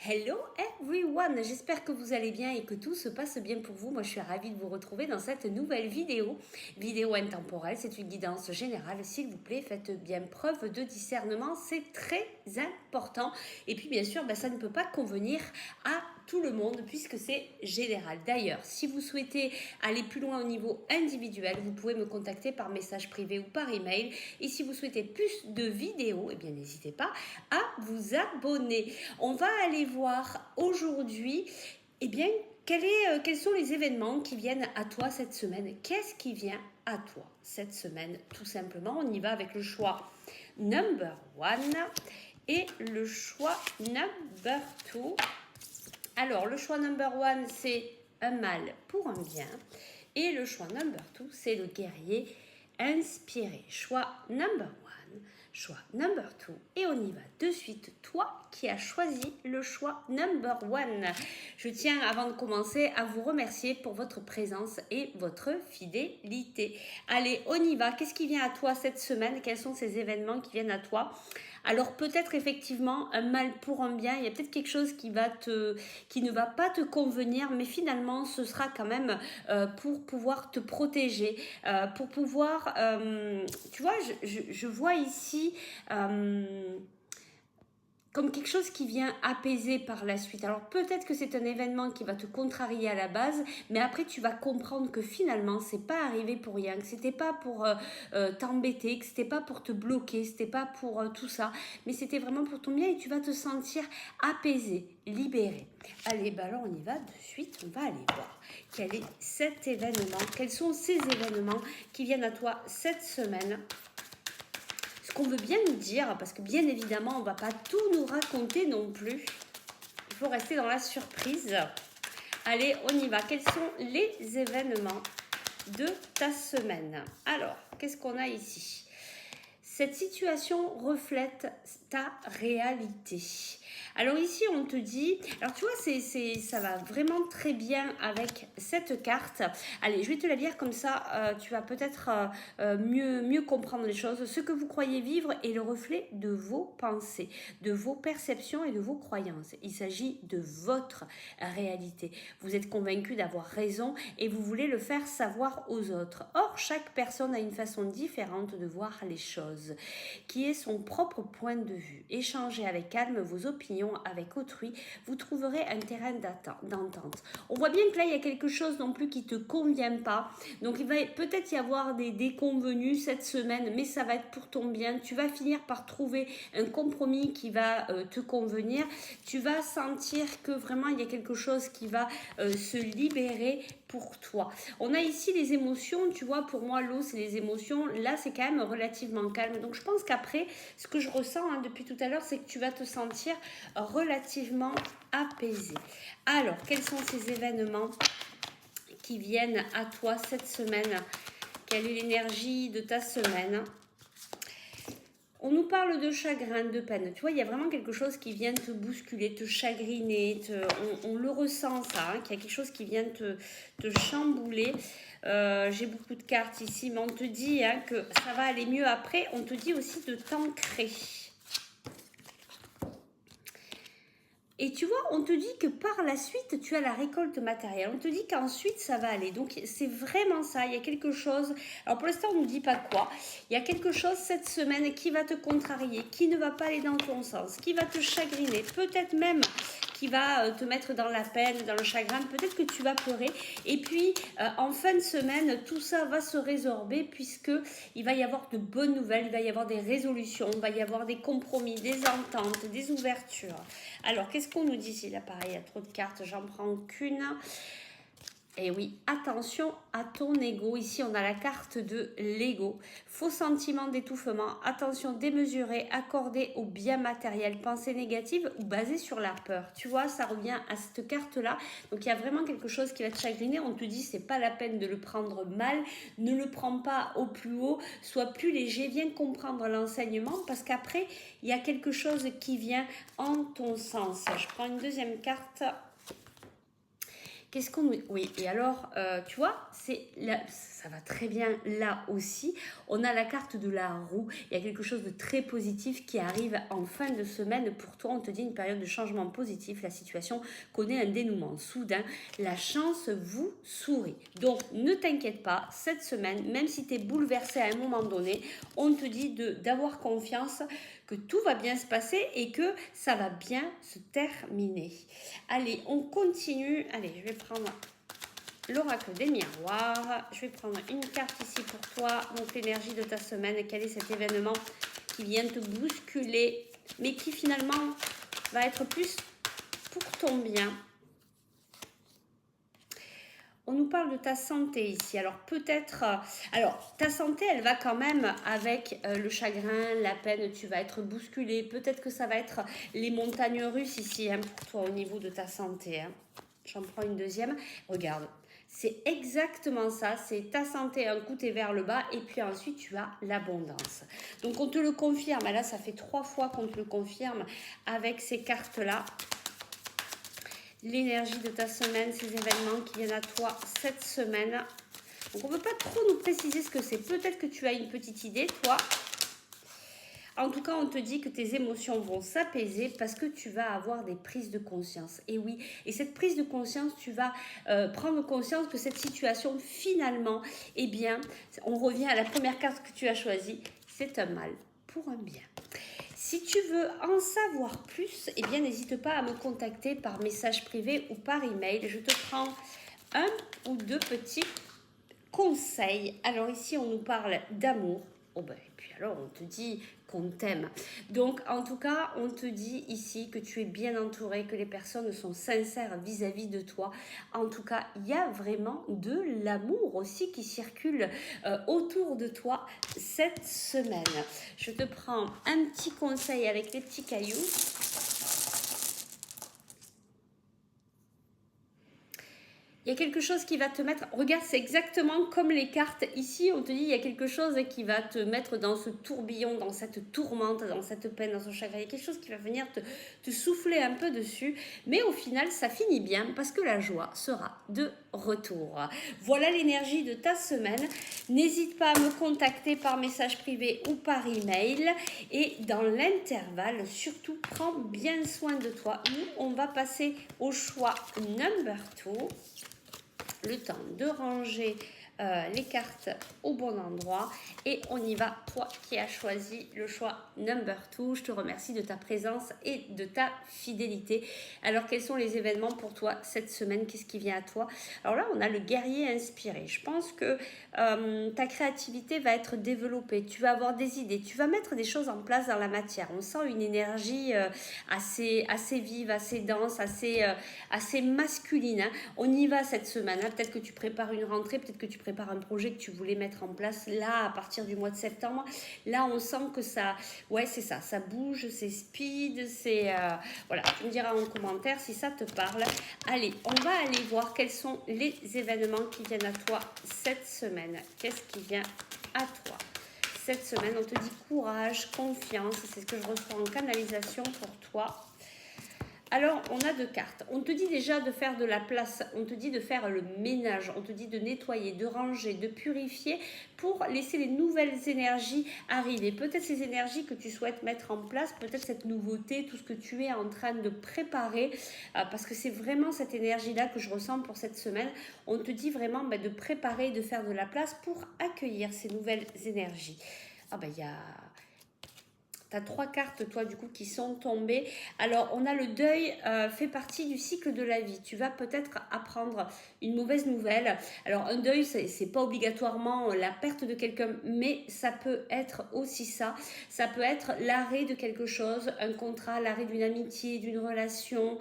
Hello everyone, j'espère que vous allez bien et que tout se passe bien pour vous. Moi je suis ravie de vous retrouver dans cette nouvelle vidéo intemporelle. C'est une guidance générale, s'il vous plaît, faites bien preuve de discernement, c'est très important. Et puis bien sûr, ça ne peut pas convenir à tout le monde puisque c'est général. D'ailleurs, si vous souhaitez aller plus loin au niveau individuel, vous pouvez me contacter par message privé ou par email. Et si vous souhaitez plus de vidéos, eh bien n'hésitez pas à vous abonner. On va aller voir aujourd'hui, eh bien, quels sont les événements qui viennent à toi cette semaine? Qu'est-ce qui vient à toi cette semaine? Tout simplement, on y va avec le choix number one et le choix number two. Alors, le choix number one, c'est un mal pour un bien. Et le choix number two, c'est le guerrier inspiré. Choix number one, choix number two. Et on y va de suite. Toi qui as choisi le choix number one. Je tiens, avant de commencer, à vous remercier pour votre présence et votre fidélité. Allez, on y va. Qu'est-ce qui vient à toi cette semaine? Quels sont ces événements qui viennent à toi? Alors peut-être effectivement un mal pour un bien, il y a peut-être quelque chose qui ne va pas te convenir, mais finalement ce sera quand même pour pouvoir te protéger, pour pouvoir, tu vois, je vois ici comme quelque chose qui vient apaiser par la suite. Alors peut-être que c'est un événement qui va te contrarier à la base, mais après tu vas comprendre que finalement c'est pas arrivé pour rien, que c'était pas pour t'embêter, que c'était pas pour te bloquer, c'était pas pour tout ça, mais c'était vraiment pour ton bien et tu vas te sentir apaisé, libéré. Allez, alors on y va de suite, on va aller voir quel est cet événement, quels sont ces événements qui viennent à toi cette semaine. Qu'on veut bien nous dire, parce que bien évidemment, on ne va pas tout nous raconter non plus. Il faut rester dans la surprise. Allez, on y va. Quels sont les événements de ta semaine? Alors, qu'est-ce qu'on a ici? Cette situation reflète ta réalité. Alors ici, on te dit... Alors tu vois, ça va vraiment très bien avec cette carte. Allez, je vais te la lire comme ça, tu vas peut-être mieux comprendre les choses. Ce que vous croyez vivre est le reflet de vos pensées, de vos perceptions et de vos croyances. Il s'agit de votre réalité. Vous êtes convaincu d'avoir raison et vous voulez le faire savoir aux autres. Or, chaque personne a une façon différente de voir les choses, qui est son propre point de vue. Échangez avec calme vos opinions avec autrui, vous trouverez un terrain d'entente. On voit bien que là, il y a quelque chose non plus qui ne te convient pas. Donc, il va peut-être y avoir des déconvenus cette semaine, mais ça va être pour ton bien. Tu vas finir par trouver un compromis qui va te convenir. Tu vas sentir que vraiment, il y a quelque chose qui va se libérer pour toi. On a ici les émotions, tu vois, pour moi, l'eau, c'est les émotions. Là, c'est quand même relativement calme. Donc, je pense qu'après, ce que je ressens depuis tout à l'heure, c'est que tu vas te sentir relativement apaisé. Alors, quels sont ces événements qui viennent à toi cette semaine? Quelle est l'énergie de ta semaine? On nous parle de chagrin, de peine. Tu vois, il y a vraiment quelque chose qui vient te bousculer, te chagriner. On le ressent, ça, qu'il y a quelque chose qui vient te chambouler. J'ai beaucoup de cartes ici, mais on te dit que ça va aller mieux après. On te dit aussi de t'ancrer. Et tu vois, on te dit que par la suite, tu as la récolte matérielle. On te dit qu'ensuite, ça va aller. Donc, c'est vraiment ça. Il y a quelque chose... Alors, pour l'instant, on ne nous dit pas quoi. Il y a quelque chose cette semaine qui va te contrarier, qui ne va pas aller dans ton sens, qui va te chagriner. Peut-être même qui va te mettre dans la peine, dans le chagrin. Peut-être que tu vas pleurer. Et puis, en fin de semaine, tout ça va se résorber puisqu'il va y avoir de bonnes nouvelles, il va y avoir des résolutions, il va y avoir des compromis, des ententes, des ouvertures. Alors, qu'est-ce qu'on nous dit ici? Là, pareil, il y a trop de cartes, j'en prends qu'une. Et oui, attention à ton ego. Ici, on a la carte de l'ego. Faux sentiment d'étouffement. Attention démesurée, accordée au bien matériel. Pensée négative ou basée sur la peur. Tu vois, ça revient à cette carte-là. Donc, il y a vraiment quelque chose qui va te chagriner. On te dit, c'est pas la peine de le prendre mal. Ne le prends pas au plus haut. Sois plus léger. Viens comprendre l'enseignement parce qu'après, il y a quelque chose qui vient en ton sens. Je prends une deuxième carte. Qu'est-ce qu'on nous... Oui, et alors, tu vois, ça va très bien là aussi. On a la carte de la roue. Il y a quelque chose de très positif qui arrive en fin de semaine. Pour toi, on te dit une période de changement positif. La situation connaît un dénouement soudain. La chance vous sourit. Donc, ne t'inquiète pas, cette semaine, même si tu es bouleversé à un moment donné, on te dit d'avoir confiance, que tout va bien se passer et que ça va bien se terminer. Allez, on continue. Allez, je vais prendre l'oracle des miroirs. Je vais prendre une carte ici pour toi. Donc, l'énergie de ta semaine. Quel est cet événement qui vient te bousculer, mais qui finalement va être plus pour ton bien? On nous parle de ta santé ici. Alors peut-être, alors ta santé, elle va quand même avec le chagrin, la peine, tu vas être bousculé. Peut-être que ça va être les montagnes russes ici hein, pour toi au niveau de ta santé. Hein. J'en prends une deuxième. Regarde, c'est exactement ça. C'est ta santé, un coup t'es vers le bas et puis ensuite tu as l'abondance. Donc on te le confirme. Là, ça fait 3 fois qu'on te le confirme avec ces cartes-là. L'énergie de ta semaine, ces événements qui viennent à toi cette semaine. Donc on ne peut pas trop nous préciser ce que c'est. Peut-être que tu as une petite idée, toi. En tout cas, on te dit que tes émotions vont s'apaiser parce que tu vas avoir des prises de conscience. Et oui, et cette prise de conscience, tu vas prendre conscience que cette situation, finalement, eh bien, on revient à la première carte que tu as choisie. C'est un mal pour un bien. Si tu veux en savoir plus, eh bien n'hésite pas à me contacter par message privé ou par email. Je te prends un ou deux petits conseils. Alors ici, on nous parle d'amour. Oh ben, et puis alors, on te dit qu'on t'aime. Donc, en tout cas, on te dit ici que tu es bien entouré, que les personnes sont sincères vis-à-vis de toi. En tout cas, il y a vraiment de l'amour aussi qui circule autour de toi cette semaine. Je te prends un petit conseil avec les petits cailloux. Il y a quelque chose qui va te mettre... Regarde, c'est exactement comme les cartes. Ici, on te dit il y a quelque chose qui va te mettre dans ce tourbillon, dans cette tourmente, dans cette peine, dans ce chagrin. Il y a quelque chose qui va venir te souffler un peu dessus. Mais au final, ça finit bien parce que la joie sera de retour. Voilà l'énergie de ta semaine. N'hésite pas à me contacter par message privé ou par email. Et dans l'intervalle, surtout, prends bien soin de toi. Nous, on va passer au choix number 2. Le temps de ranger les cartes au bon endroit et on y va. Toi qui as choisi le choix number 2, je te remercie de ta présence et de ta fidélité. Alors quels sont les événements pour toi cette semaine? Qu'est-ce qui vient à toi? Alors là on a le guerrier inspiré. Je pense que ta créativité va être développée, tu vas avoir des idées, tu vas mettre des choses en place dans la matière. On sent une énergie assez vive, assez dense, assez masculine. Hein. On y va cette semaine. Hein. Peut-être que tu prépares une rentrée, peut-être que tu prépares un projet que tu voulais mettre en place là à partir du mois de septembre. Là, on sent que ça, ouais, c'est ça, ça bouge, c'est speed, c'est voilà. Tu me diras en commentaire si ça te parle. Allez, on va aller voir quels sont les événements qui viennent à toi cette semaine. Qu'est-ce qui vient à toi cette semaine? On te dit courage, confiance, c'est ce que je reçois en canalisation pour toi. Alors, on a 2 cartes. On te dit déjà de faire de la place, on te dit de faire le ménage, on te dit de nettoyer, de ranger, de purifier pour laisser les nouvelles énergies arriver. Peut-être ces énergies que tu souhaites mettre en place, peut-être cette nouveauté, tout ce que tu es en train de préparer, parce que c'est vraiment cette énergie-là que je ressens pour cette semaine. On te dit vraiment de préparer, de faire de la place pour accueillir ces nouvelles énergies. Ah ben, il y a... Tu as 3 cartes, toi, du coup, qui sont tombées. Alors, on a le deuil fait partie du cycle de la vie. Tu vas peut-être apprendre une mauvaise nouvelle. Alors, un deuil, c'est pas obligatoirement la perte de quelqu'un, mais ça peut être aussi ça. Ça peut être l'arrêt de quelque chose, un contrat, l'arrêt d'une amitié, d'une relation.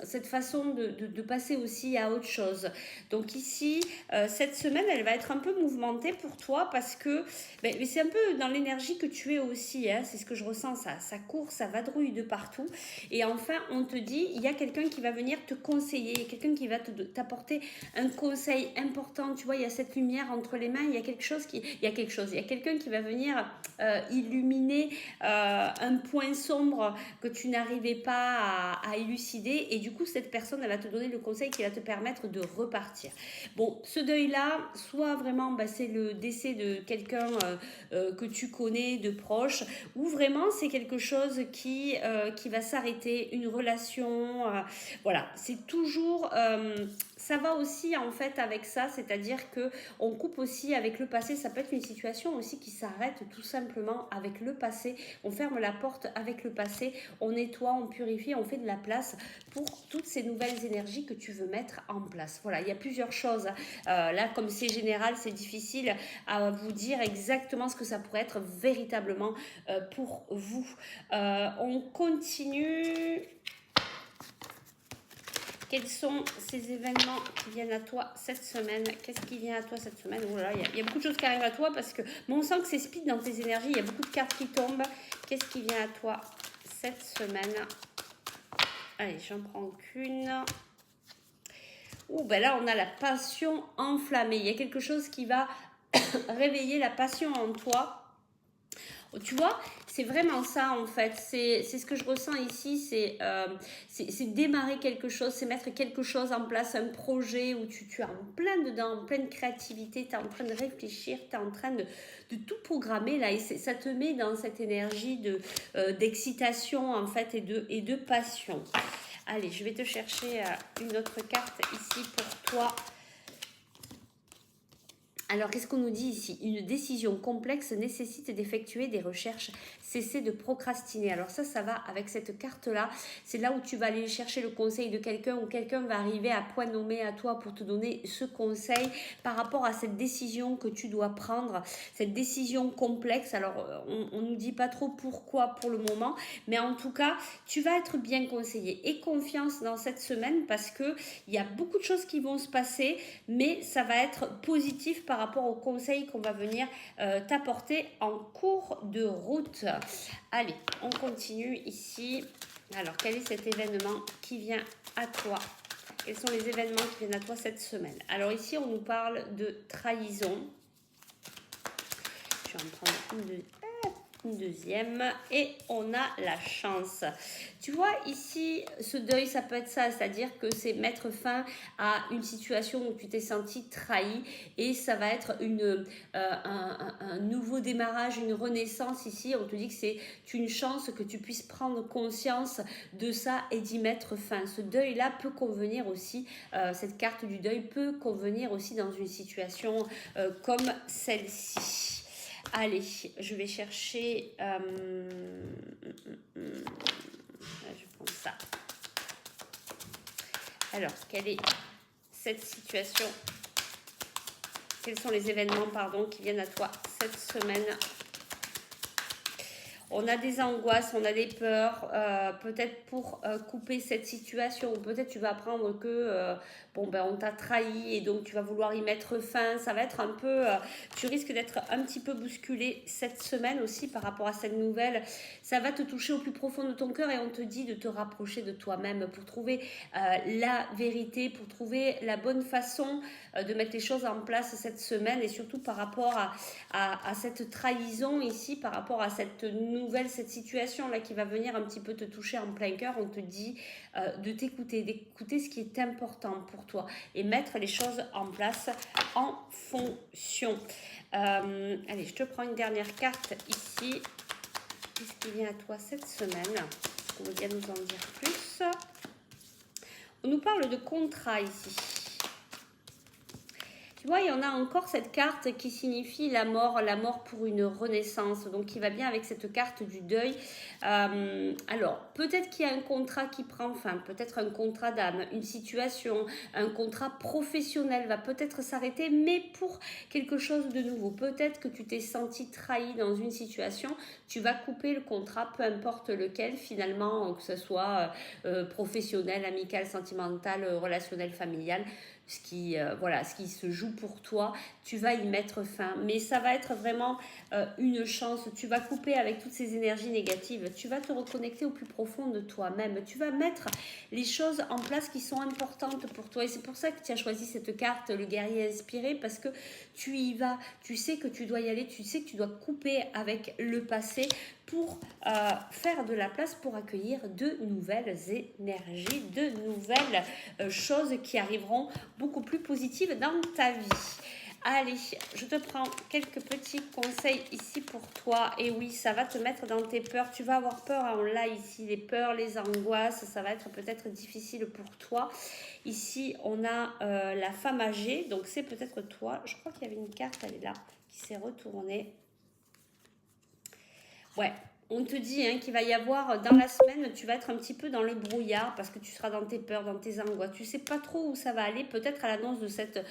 Cette façon de passer aussi à autre chose. Donc ici, cette semaine, elle va être un peu mouvementée pour toi parce que c'est un peu dans l'énergie que tu es aussi. aussi, hein, c'est ce que je ressens, ça court, ça vadrouille de partout. Et enfin, on te dit, il y a quelqu'un qui va venir te conseiller, quelqu'un qui va t'apporter un conseil important. Tu vois, il y a cette lumière entre les mains, il y a quelqu'un qui va venir illuminer un point sombre que tu n'arrivais pas à élucider. Et du coup, cette personne, elle va te donner le conseil qui va te permettre de repartir. Bon, ce deuil-là, soit vraiment, c'est le décès de quelqu'un que tu connais de proche, ou vraiment c'est quelque chose qui va s'arrêter, une relation, voilà, c'est toujours, ça va aussi en fait avec ça, c'est-à-dire que on coupe aussi avec le passé, ça peut être une situation aussi qui s'arrête tout simplement avec le passé, on ferme la porte avec le passé, on nettoie, on purifie, on fait de la place pour toutes ces nouvelles énergies que tu veux mettre en place. Voilà, il y a plusieurs choses, là comme c'est général, c'est difficile à vous dire exactement ce que ça pourrait être véritablement pour vous. On continue. Quels sont ces événements qui viennent à toi cette semaine? Qu'est-ce qui vient à toi cette semaine? Oh là là, il y a beaucoup de choses qui arrivent à toi parce que on sent que c'est speed dans tes énergies. Il y a beaucoup de cartes qui tombent. Qu'est-ce qui vient à toi cette semaine? Allez, j'en prends qu'une. Ouh, ben là, on a la passion enflammée. Il y a quelque chose qui va réveiller la passion en toi. Tu vois, c'est vraiment ça en fait, c'est ce que je ressens ici, c'est démarrer quelque chose, c'est mettre quelque chose en place, un projet où tu es en plein dedans, en pleine créativité, tu es en train de réfléchir, tu es en train de tout programmer là, et ça te met dans cette énergie d'excitation en fait et de passion. Allez, je vais te chercher une autre carte ici pour toi. Alors, qu'est-ce qu'on nous dit ici? Une décision complexe nécessite d'effectuer des recherches. Cessez de procrastiner. Alors ça va avec cette carte-là. C'est là où tu vas aller chercher le conseil de quelqu'un, ou quelqu'un va arriver à point nommé à toi pour te donner ce conseil par rapport à cette décision que tu dois prendre. Cette décision complexe. Alors, on ne nous dit pas trop pourquoi pour le moment, mais en tout cas, tu vas être bien conseillé. Aie confiance dans cette semaine parce qu'il y a beaucoup de choses qui vont se passer, mais ça va être positif par rapport aux conseils qu'on va venir t'apporter en cours de route. Allez, on continue ici. Alors, quel est cet événement qui vient à toi? Quels sont les événements qui viennent à toi cette semaine? Alors ici, on nous parle de trahison. Je vais en prendre une deuxième et on a la chance. Tu vois ici, ce deuil, ça peut être ça, c'est-à-dire que c'est mettre fin à une situation où tu t'es senti trahi, et ça va être un nouveau démarrage, une renaissance ici. On te dit que c'est une chance que tu puisses prendre conscience de ça et d'y mettre fin. Ce deuil-là peut convenir aussi, cette carte du deuil peut convenir aussi dans une situation comme celle-ci. Allez, je vais chercher, je prends ça. Alors, quelle est cette situation? Quels sont les événements, qui viennent à toi cette semaine? On a des angoisses, on a des peurs, peut-être pour couper cette situation, ou peut-être tu vas apprendre que on t'a trahi et donc tu vas vouloir y mettre fin. Ça va être un peu, tu risques d'être un petit peu bousculé cette semaine aussi par rapport à cette nouvelle. Ça va te toucher au plus profond de ton cœur et on te dit de te rapprocher de toi-même pour trouver la vérité, pour trouver la bonne façon de mettre les choses en place cette semaine, et surtout par rapport à cette trahison ici, par rapport à cette cette situation là qui va venir un petit peu te toucher en plein cœur. On te dit de t'écouter, d'écouter ce qui est important pour toi et mettre les choses en place en fonction. Allez, je te prends une dernière carte ici. Qu'est-ce qui vient à toi cette semaine? Est-ce qu'on veut bien nous en dire plus? On nous parle de contrat ici. Tu vois, il y en a encore cette carte qui signifie la mort pour une renaissance, donc qui va bien avec cette carte du deuil. Alors, peut-être qu'il y a un contrat qui prend fin, peut-être un contrat d'âme, une situation, un contrat professionnel va peut-être s'arrêter, mais pour quelque chose de nouveau. Peut-être que tu t'es senti trahi dans une situation, tu vas couper le contrat, peu importe lequel, finalement, que ce soit professionnel, amical, sentimental, relationnel, familial. Voilà, ce qui se joue pour toi, tu vas y mettre fin. Mais ça va être vraiment une chance. Tu vas couper avec toutes ces énergies négatives. Tu vas te reconnecter au plus profond de toi-même. Tu vas mettre les choses en place qui sont importantes pour toi. Et c'est pour ça que tu as choisi cette carte, le guerrier inspiré, parce que tu y vas. Tu sais que tu dois y aller. Tu sais que tu dois couper avec le passé pour faire de la place pour accueillir de nouvelles énergies, de nouvelles choses qui arriveront beaucoup plus positives dans ta vie. Allez, je te prends quelques petits conseils ici pour toi. Et oui, ça va te mettre dans tes peurs. Tu vas avoir peur, on l'a ici, les peurs, les angoisses. Ça va être peut-être difficile pour toi. Ici, on a la femme âgée. Donc, c'est peut-être toi. Je crois qu'il y avait une carte, elle est là, qui s'est retournée. Ouais, on te dit qu'il va y avoir dans la semaine, tu vas être un petit peu dans le brouillard parce que tu seras dans tes peurs, dans tes angoisses. Tu sais pas trop où ça va aller. Peut-être à l'annonce de cette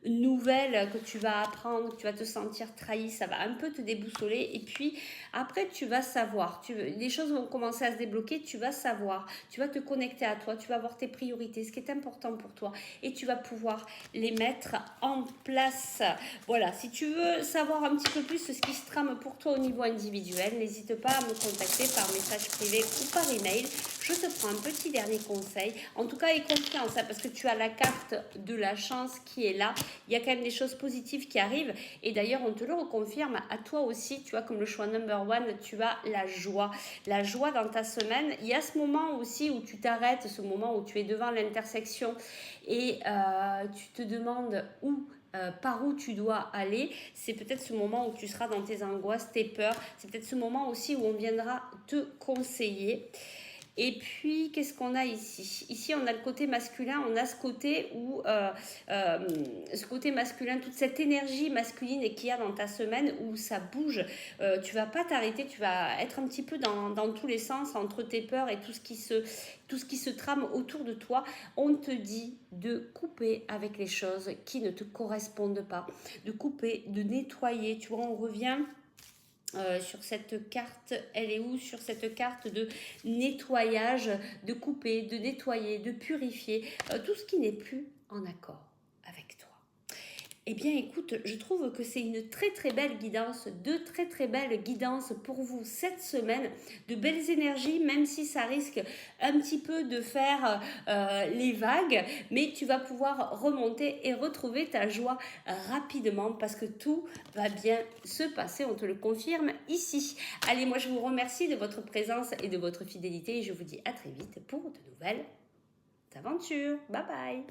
nouvelle que tu vas apprendre, que tu vas te sentir trahi, ça va un peu te déboussoler. Et puis après, tu vas savoir. Les choses vont commencer à se débloquer. Tu vas savoir. Tu vas te connecter à toi. Tu vas voir tes priorités, ce qui est important pour toi. Et tu vas pouvoir les mettre en place. Voilà, si tu veux savoir un petit peu plus ce qui se trame pour toi au niveau individuel, n'hésite pas à me contacter par message privé ou par email. Je te prends un petit dernier conseil. En tout cas, aie confiance parce que tu as la carte de la chance qui est là. Il y a quand même des choses positives qui arrivent. Et d'ailleurs, on te le reconfirme à toi aussi. Tu vois, comme le choix number one, tu as la joie. La joie dans ta semaine. Il y a ce moment aussi où tu t'arrêtes, ce moment où tu es devant l'intersection et tu te demandes par où tu dois aller. C'est peut-être ce moment où tu seras dans tes angoisses, tes peurs. C'est peut-être ce moment aussi où on viendra te conseiller. Et puis, qu'est-ce qu'on a ici? Ici, on a le côté masculin, on a ce côté où, ce côté masculin, toute cette énergie masculine qu'il y a dans ta semaine où ça bouge. Tu vas pas t'arrêter, tu vas être un petit peu dans tous les sens, entre tes peurs et tout ce qui se trame autour de toi. On te dit de couper avec les choses qui ne te correspondent pas, de couper, de nettoyer. Tu vois, on revient... sur cette carte, elle est où? Sur cette carte de nettoyage, de couper, de nettoyer, de purifier, tout ce qui n'est plus en accord avec toi. Eh bien écoute, je trouve que c'est une très très belle guidance, de très très belles guidances pour vous cette semaine, de belles énergies, même si ça risque un petit peu de faire les vagues, mais tu vas pouvoir remonter et retrouver ta joie rapidement parce que tout va bien se passer, on te le confirme ici. Allez, moi je vous remercie de votre présence et de votre fidélité et je vous dis à très vite pour de nouvelles aventures. Bye bye.